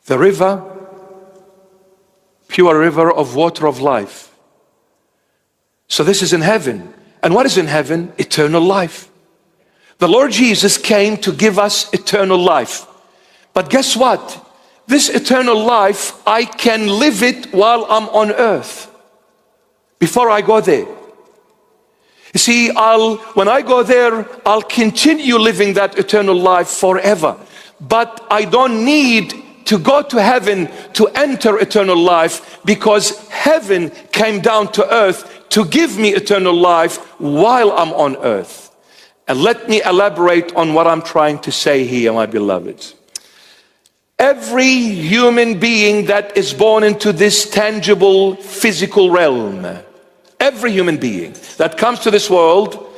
the river, pure river of water of life. So this is in heaven. And what is in heaven? Eternal life. The Lord Jesus came to give us eternal life. But guess what? This eternal life, I can live it while I'm on earth, before I go there. You see, when I go there, I'll continue living that eternal life forever. But I don't need to go to heaven to enter eternal life, because heaven came down to earth to give me eternal life while I'm on earth. And let me elaborate on what I'm trying to say here, my beloveds. Every human being that is born into this tangible physical realm, every human being that comes to this world,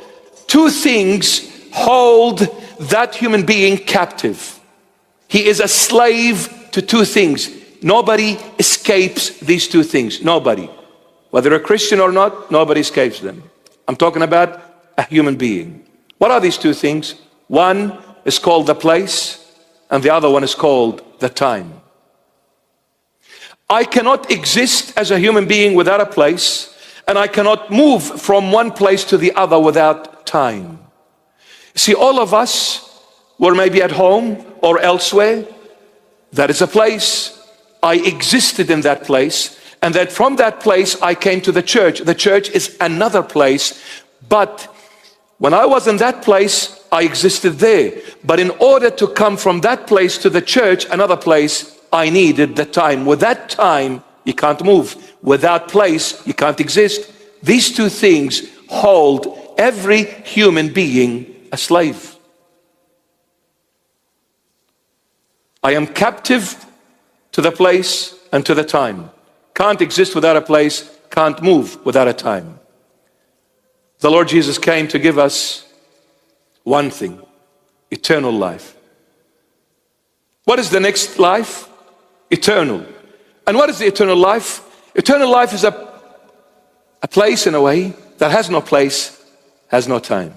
two things hold that human being captive. He is a slave to two things. Nobody escapes these two things. Nobody. Whether a Christian or not, nobody escapes them. I'm talking about a human being. What are these two things? One is called the place, and the other one is called the time. I cannot exist as a human being without a place, and I cannot move from one place to the other without time. See, all of us were maybe at home or elsewhere. That is a place. I existed in that place, and that from that place I came to the church. The church is another place, but when I was in that place, I existed there. But in order to come from that place to the church, another place, I needed the time. With that time, you can't move. Without place, you can't exist. These two things hold every human being a slave. I am captive to the place and to the time. Can't exist without a place, can't move without a time. The Lord Jesus came to give us one thing: eternal life. What is the next life? Eternal. And what is the eternal life? Eternal life is a place, in a way, that has no place, has no time.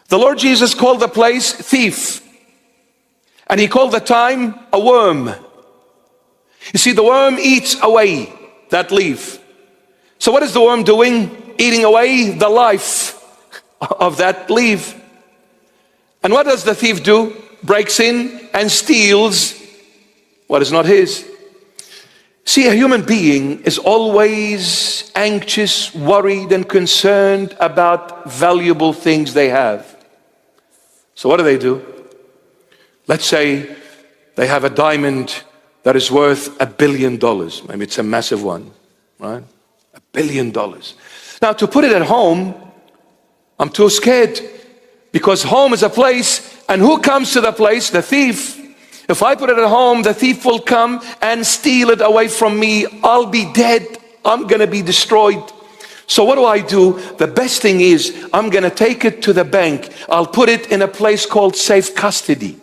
The Lord Jesus called the place thief, and he called the time a worm. You see, the worm eats away that leaf. So what is the worm doing? Eating away the life of that leaf. And what does the thief do? Breaks in and steals what is not his. See, a human being is always anxious, worried, and concerned about valuable things they have. So what do? Let's say they have a diamond that is worth $1 billion. Maybe it's a massive one, right? $1 billion. Now, to put it at home, I'm too scared, because home is a place, and who comes to the place? The thief. If I put it at home, the thief will come and steal it away from me. I'll be dead. I'm going to be destroyed. So what do? The best thing is, I'm going to take it to the bank. I'll put it in a place called safe custody.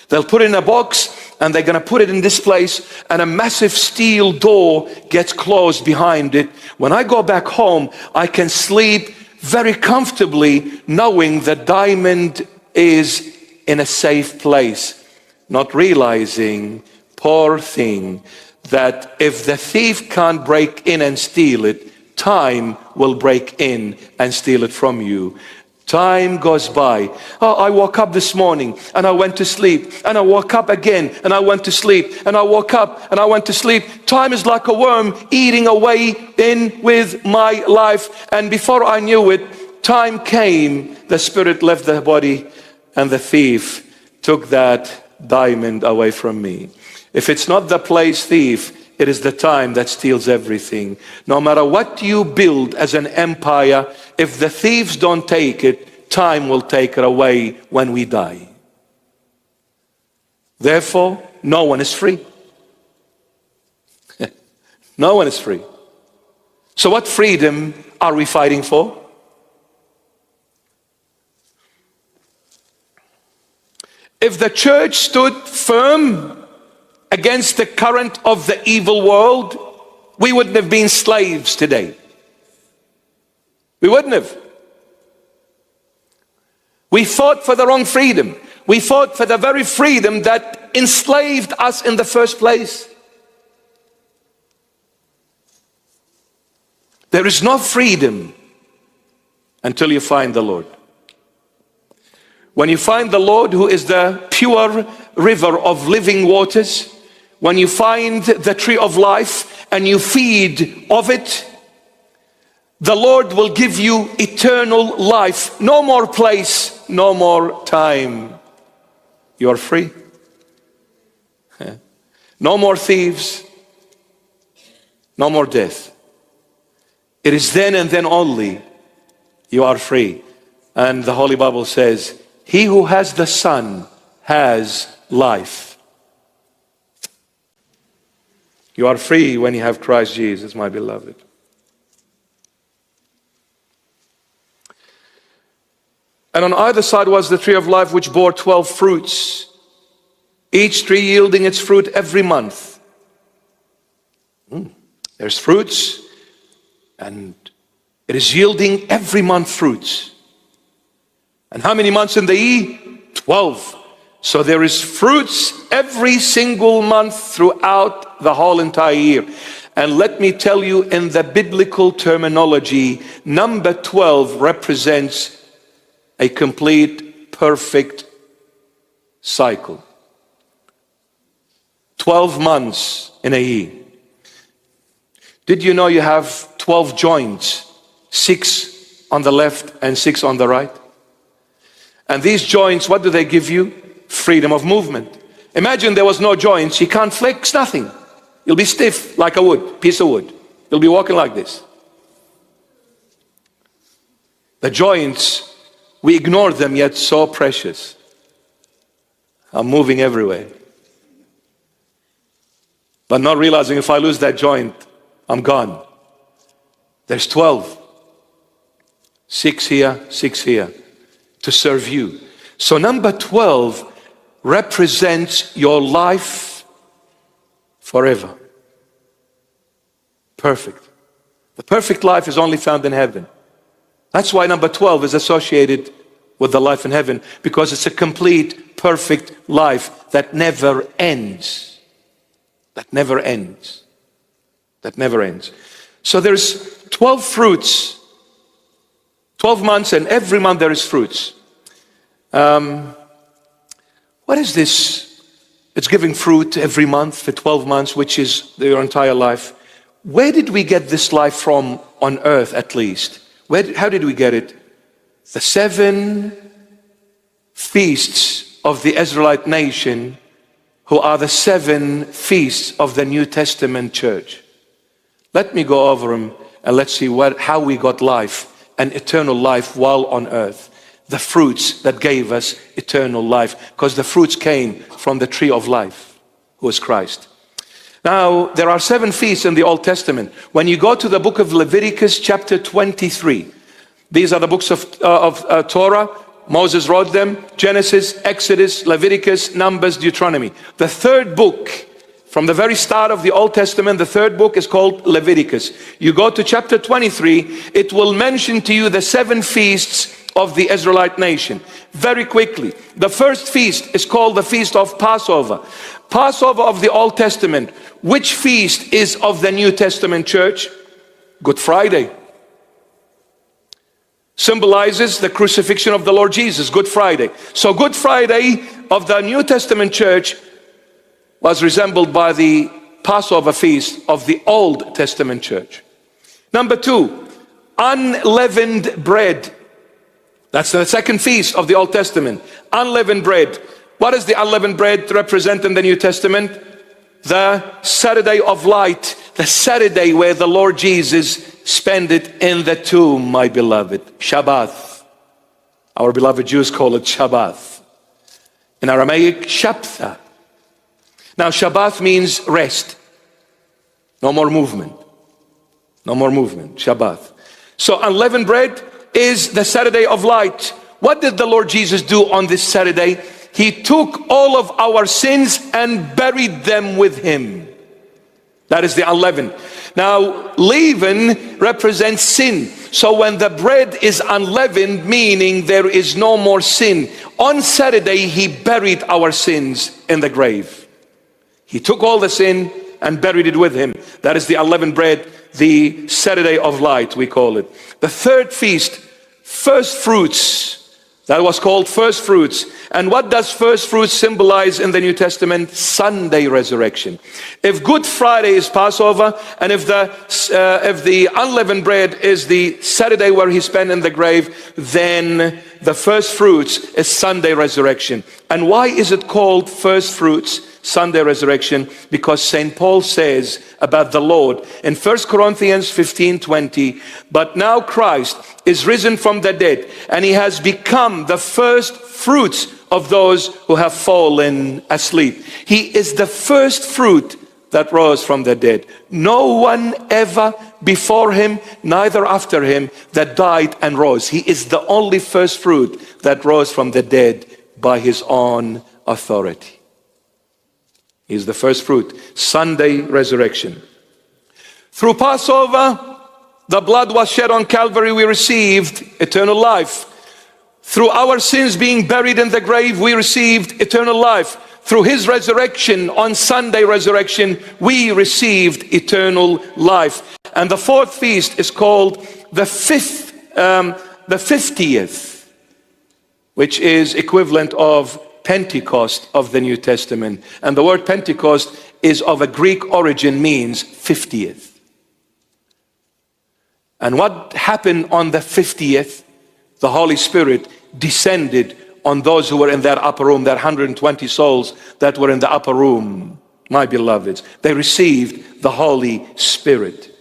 They'll put it in a box, and they're going to put it in this place, and a massive steel door gets closed behind it. When I go back home, I can sleep very comfortably knowing the diamond is in a safe place, not realizing, poor thing, that if the thief can't break in and steal it, time will break in and steal it from you. Time goes by. Oh, I woke up this morning and I went to sleep, and I woke up again and I went to sleep, and I woke up and I went to sleep. Time is like a worm eating away in with my life, and before I knew it, time came, the spirit left the body, and the thief took that diamond away from me. If it's not the place thief, it is the time that steals everything. No matter what you build as an empire, if the thieves don't take it, time will take it away when we die. Therefore, no one is free. No one is free. So what freedom are we fighting for? If the church stood firm against the current of the evil world, we wouldn't have been slaves today. We wouldn't have. We fought for the wrong freedom. We fought for the very freedom that enslaved us in the first place. There is no freedom until you find the Lord. When you find the Lord, who is the pure river of living waters, when you find the tree of life and you feed of it, the Lord will give you eternal life. No more place, no more time. You are free. No more thieves, no more death. It is then and then only you are free. And the Holy Bible says, he who has the Son has life. You are free when you have Christ Jesus, my beloved. And on either side was the tree of life, which bore 12 fruits, each tree yielding its fruit every month. There's fruits, and it is yielding every month fruits. And how many months in the year? 12. So there is fruits every single month throughout the whole entire year. And let me tell you, in the biblical terminology, number 12 represents a complete, perfect cycle. 12 months in a year. Did you know you have 12 joints? 6 on the left and 6 on the right. And these joints, what do they give you? Freedom of movement. Imagine there was no joints. You can't flex nothing. You'll be stiff like a wood, piece of wood. You'll be walking like this. The joints, we ignore them, yet so precious. I'm moving everywhere. But not realizing if I lose that joint, I'm gone. There's 12. 6 here, 6 here, to serve you. So number 12 represents your life forever. Perfect. The perfect life is only found in heaven. That's why number 12 is associated with the life in heaven, because it's a complete, perfect life that never ends. That never ends. That never ends. So there's 12 fruits, 12 months, and every month there is fruits. What is this? It's giving fruit every month for 12 months, which is your entire life. Where did we get this life from on earth, at least? How did we get it? The 7 feasts of the Israelite nation, who are the 7 feasts of the New Testament church. Let me go over them and let's see how we got life and eternal life while on earth. The fruits that gave us eternal life, because the fruits came from the tree of life, who is Christ. Now, there are 7 feasts in the Old Testament. When you go to the book of Leviticus chapter 23, these are the books of Torah. Moses wrote them: Genesis, Exodus, Leviticus, Numbers, Deuteronomy. The third book, from the very start of the Old Testament, the third book is called Leviticus. You go to chapter 23, it will mention to you the 7 feasts of the Israelite nation. Very quickly, the first feast is called the Feast of Passover. Passover of the Old Testament. Which feast is of the New Testament church? Good Friday. Symbolizes the crucifixion of the Lord Jesus, Good Friday. So Good Friday of the New Testament church was resembled by the Passover feast of the Old Testament church. Number 2, unleavened bread. That's the second feast of the Old Testament. Unleavened bread. What does the unleavened bread represent in the New Testament? The Saturday of light. The Saturday where the Lord Jesus spent it in the tomb, my beloved. Shabbat. Our beloved Jews call it Shabbat. In Aramaic, Shabtha. Now Shabbat means rest. No more movement. No more movement. Shabbat. So unleavened bread is the Saturday of light. What did the Lord Jesus do on this Saturday? He took all of our sins and buried them with him. That is the unleavened. Now, leaven represents sin. So when the bread is unleavened, meaning there is no more sin, on Saturday he buried our sins in the grave. He took all the sin and buried it with him. That is the unleavened bread, the Saturday of light, we call it. The third feast, first fruits. That was called first fruits. And what does first fruits symbolize in the New Testament? Sunday resurrection. If Good Friday is Passover, and if the unleavened bread is the Saturday where he spent in the grave, then the first fruits is Sunday resurrection. And why is it called first fruits, Sunday resurrection? Because St. Paul says about the Lord in 1 Corinthians 15:20, but now Christ is risen from the dead, and he has become the first fruits of those who have fallen asleep. He is the first fruit that rose from the dead. No one ever before him, neither after him, that died and rose. He is the only first fruit that rose from the dead by his own authority. He is the first fruit. Sunday resurrection. Through Passover, the blood was shed on Calvary, we received eternal life. Through our sins being buried in the grave, we received eternal life. Through his resurrection on Sunday resurrection, we received eternal life. And the fourth feast is called the 50th, which is equivalent of Pentecost of the New Testament. And the word Pentecost is of a Greek origin, means 50th. And what happened on the 50th? The Holy Spirit descended on those who were in that upper room, that 120 souls that were in the upper room, my beloveds. They received the Holy Spirit.